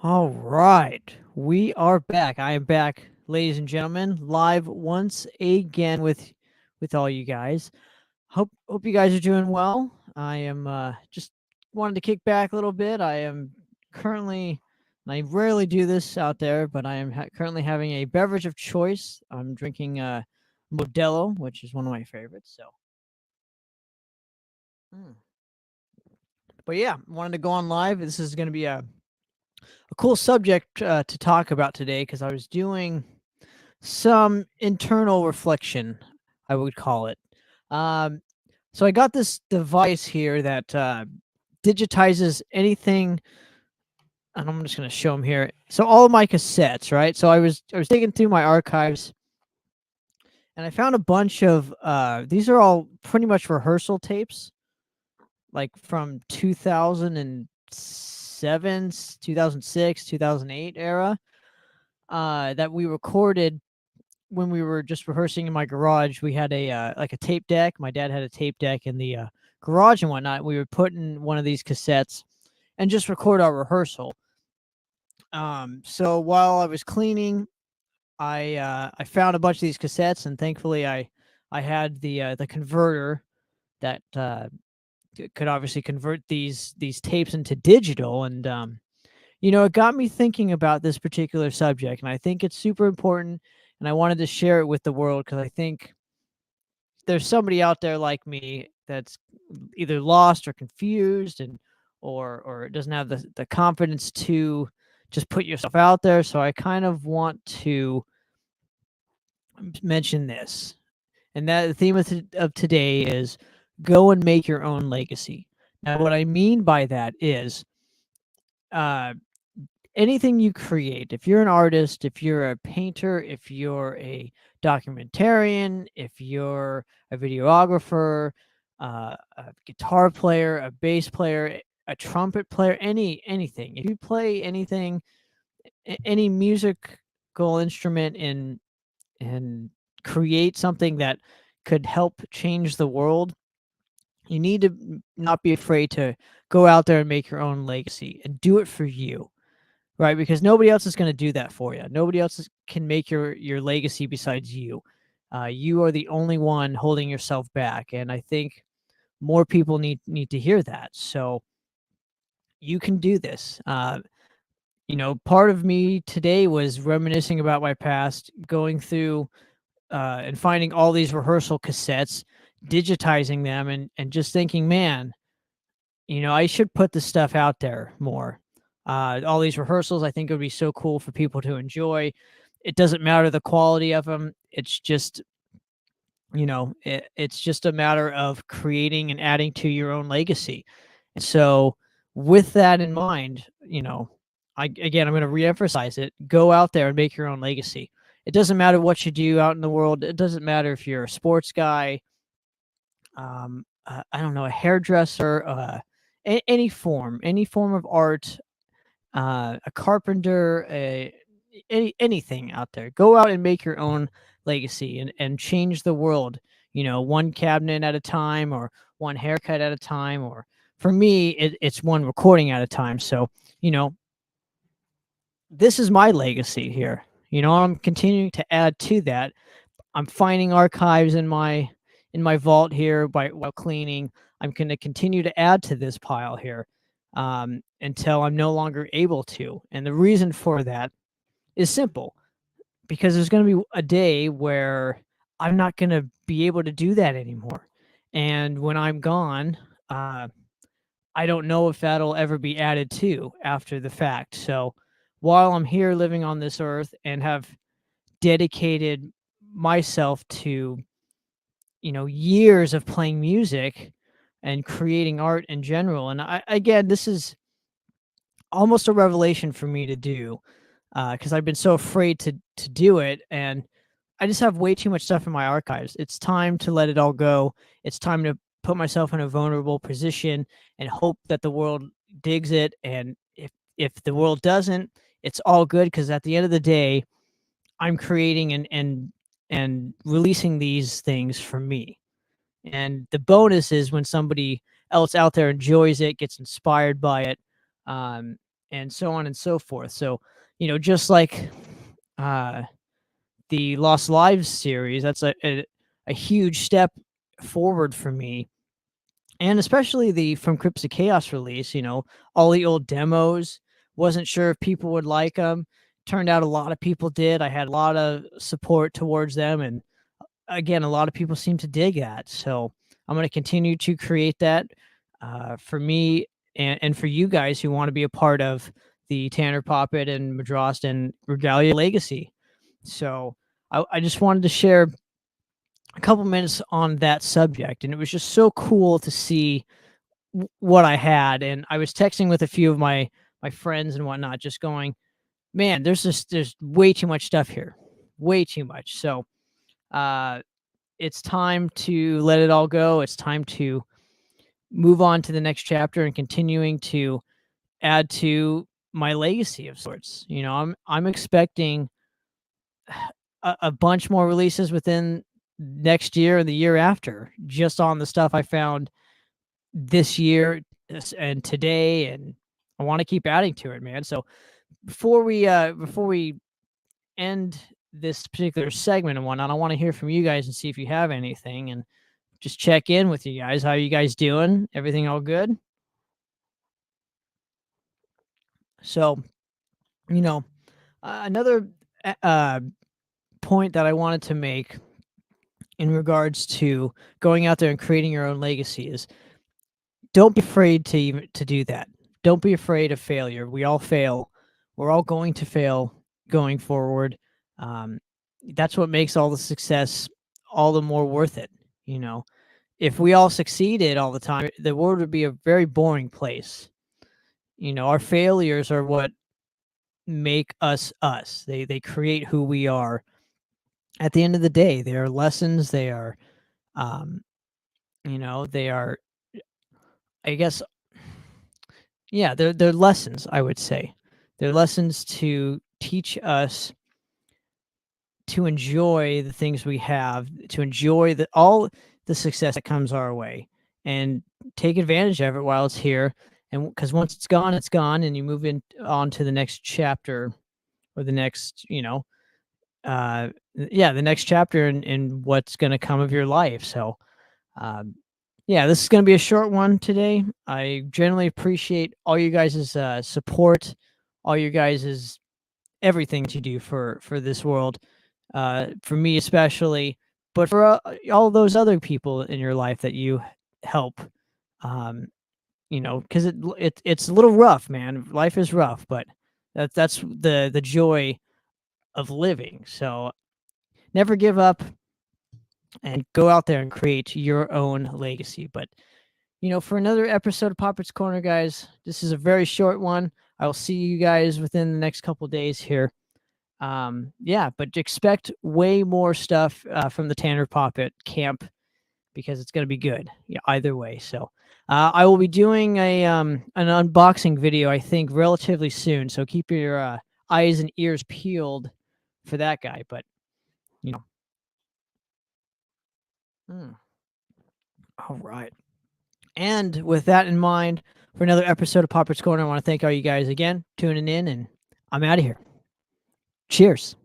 All right, we are back. I am back, ladies and gentlemen, live once again with all you guys. Hope you guys are doing well. I am just wanted to kick back a little bit. I am currently, and I rarely do this out there, but I am currently having a beverage of choice. I'm drinking Modelo, which is one of my favorites. So, mm. But yeah, wanted to go on live. This is going to be a cool subject to talk about today because I was doing some internal reflection, I would call it. Um, so I got this device here that digitizes anything, and I'm just going to show them here. So all of my cassettes, right? So I was digging through my archives, and I found a bunch of these are all pretty much rehearsal tapes, like from 2007, 2006, 2008 era, that we recorded when we were just rehearsing in my garage. We had a like a tape deck. My dad had a tape deck in the garage and whatnot. We would put in one of these cassettes and just record our rehearsal. So while I was cleaning, I found a bunch of these cassettes, and thankfully I had the converter that could obviously convert these tapes into digital. And it got me thinking about this particular subject, and I think it's super important, and I wanted to share it with the world because I think there's somebody out there like me that's either lost or confused and or doesn't have the confidence to just put yourself out there. So I kind of want to mention this. And that the theme of today is go and make your own legacy. Now, what I mean by that is uh, anything you create, if you're an artist, if you're a painter, if you're a documentarian, if you're a videographer, a guitar player, a bass player, a trumpet player, anything. If you play anything, any musical instrument and create something that could help change the world, you need to not be afraid to go out there and make your own legacy and do it for you, right? Because nobody else is going to do that for you. Nobody else can make your legacy besides you. You are the only one holding yourself back, and I think more people need to hear that. So you can do this. Part of me today was reminiscing about my past, going through and finding all these rehearsal cassettes, digitizing them, and just thinking, man, I should put this stuff out there more. All these rehearsals, I think it would be so cool for people to enjoy. It doesn't matter the quality of them. It's just, it's just a matter of creating and adding to your own legacy. And so with that in mind, I'm going to reemphasize it. Go out there and make your own legacy. It doesn't matter what you do out in the world. It doesn't matter if you're a sports guy, I don't know, a hairdresser, any form of art, a carpenter, anything out there. Go out and make your own legacy and change the world. One cabinet at a time, or one haircut at a time, or for me, it's one recording at a time. So you know, this is my legacy here. I'm continuing to add to that. I'm finding archives in my vault here while cleaning. I'm going to continue to add to this pile here until I'm no longer able to. And the reason for that is simple, because there's going to be a day where I'm not going to be able to do that anymore. And when I'm gone, I don't know if that'll ever be added to after the fact. So while I'm here living on this earth and have dedicated myself to years of playing music and creating art in general, and again, this is almost a revelation for me to do, because I've been so afraid to do it, and I just have way too much stuff in my archives. It's time to let it all go. It's time to put myself in a vulnerable position and hope that the world digs it. And if the world doesn't, it's all good, because at the end of the day, I'm creating and releasing these things for me. And the bonus is when somebody else out there enjoys it, gets inspired by it, um, and so on and so forth. So, just like uh, the Lost Lives series, that's a huge step forward for me. And especially the From Crypts to Chaos release, all the old demos. Wasn't sure if people would like them. Turned out a lot of people did. I had a lot of support towards them, and again, a lot of people seem to dig that. So I'm going to continue to create that for me and for you guys who want to be a part of the Tanner Poppitt and Madrost and Regalia legacy. So I just wanted to share a couple minutes on that subject, and it was just so cool to see what I had. And I was texting with a few of my friends and whatnot, just going, "Man, there's way too much stuff here, way too much." So uh, it's time to let it all go. It's time to move on to the next chapter and continuing to add to my legacy of sorts. I'm expecting a bunch more releases within next year and the year after, just on the stuff I found this year and today, and I want to keep adding to it, man. So before we end this particular segment and whatnot, I want to hear from you guys and see if you have anything, and just check in with you guys. How you guys doing? Everything all good? So, you know, another point that I wanted to make in regards to going out there and creating your own legacy is, don't be afraid to do that. Don't be afraid of failure. We all fail. We're all going to fail going forward. Um, that's what makes all the success all the more worth it. If we all succeeded all the time, the world would be a very boring place. Our failures are what make us us. They create who we are. At the end of the day, they are lessons. They are, um, they are. I guess, yeah, they're lessons. I would say they're lessons to teach us to enjoy the things we have, to enjoy all the success that comes our way, and take advantage of it while it's here. And because once it's gone, and you move on to the next chapter, or the next, the next chapter in what's going to come of your life. So, um, yeah, this is going to be a short one today. I generally appreciate all you guys' support, all you guys' everything that you do for this world, for me especially, but for all those other people in your life that you help. Um, because it's a little rough, man. Life is rough, but that's the joy of living. So never give up, and go out there and create your own legacy. But for another episode of Poppitt's Corner, guys, this is a very short one. I will see you guys within the next couple days here. Yeah, but expect way more stuff from the Tanner Poppitt camp, because it's going to be good. Yeah, either way. So I will be doing an unboxing video, I think, relatively soon. So keep your eyes and ears peeled for that guy. But you know, all right. And with that in mind, for another episode of Poppitt's Corner, I want to thank all you guys again tuning in, and I'm out of here. Cheers.